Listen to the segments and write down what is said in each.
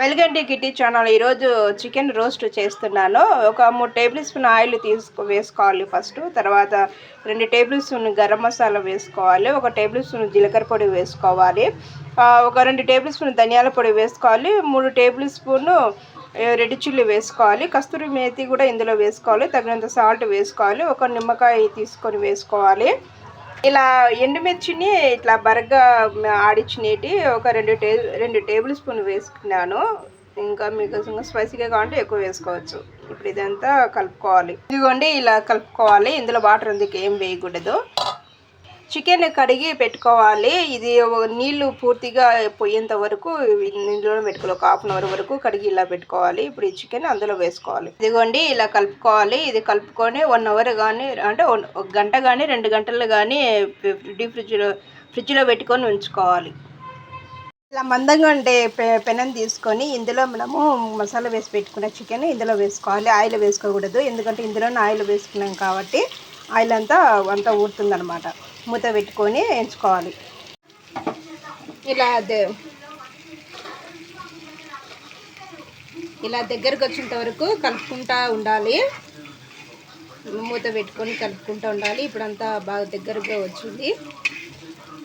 Welcome to kitty channel. ఈరోజు chicken roast చేస్తున్నాను. ఒక 3 టేబుల్ స్పూన్ ఆయిల్ వేసుకోవాలి ఫస్ట్. తర్వాత 2 టేబుల్ స్పూన్ గరం మసాలా వేసుకోవాలి. 1 టేబుల్ స్పూన్ జీలకర్ర పొడి వేసుకోవాలి. ఒక 2 టేబుల్ స్పూన్ ధనియాల పొడి వేసుకోవాలి. 3 టేబుల్ స్పూన్ రెడ్ చిల్లీ వేసుకోవాలి. కస్తూరి మేతి కూడా ఇందులో వేసుకోవాలి. తగినంత సాల్ట్ వేసుకోవాలి. ఒక నిమ్మకాయ తీసుకొని వేసుకోవాలి. ఇలా ఎండుమిర్చిని ఇట్లా బరగ్గా ఆడించినేటి ఒక 2 టేబుల్ స్పూన్ వేసుకున్నాను. ఇంకా మీకు స్పైసీగా కావాలంటే ఎక్కువ వేసుకోవచ్చు. ఇప్పుడు ఇదంతా కలుపుకోవాలి. ఇదిగోండి ఇలా కలుపుకోవాలి. ఇందులో వాటర్ అందుకు ఏం వేయకూడదు. చికెన్ కడిగి పెట్టుకోవాలి. ఇది నీళ్లు పూర్తిగా పోయేంత వరకు ఇందులో పెట్టుకోవాలి. ఒక హాఫ్ అన్ అవర్ వరకు కడిగి ఇలా పెట్టుకోవాలి. ఇప్పుడు ఈ చికెన్ అందులో వేసుకోవాలి. ఇదిగోండి ఇలా కలుపుకోవాలి. ఇది కలుపుకొని 1 అవర్ కానీ అంటే 1 గంట కానీ 2 గంటలు కానీ డీప్ ఫ్రిడ్జ్లో పెట్టుకొని ఉంచుకోవాలి. ఇలా మందంగా ఉండే పెనం తీసుకొని ఇందులో మనము మసాలా వేసి పెట్టుకున్న చికెన్ ఇందులో వేసుకోవాలి. ఆయిల్ వేసుకోకూడదు, ఎందుకంటే ఇందులోనే ఆయిల్ వేసుకున్నాం కాబట్టి ఆయిల్ అంతా ఊరుతుందన్నమాట. మూత పెట్టుకొని ఎంచుకోవాలి. ఇలా దగ్గరకు వచ్చేంత వరకు కలుపుకుంటూ ఉండాలి. మూత పెట్టుకొని కలుపుకుంటూ ఉండాలి. ఇప్పుడంతా బాగా దగ్గరగా వచ్చింది.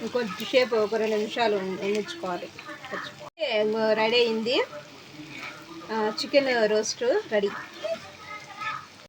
ఇంకొంచెంసేపు ఒక 2 నిమిషాలు ఉంచుకోవాలి. రెడీ అయింది చికెన్ రోస్ట్ రెడీ.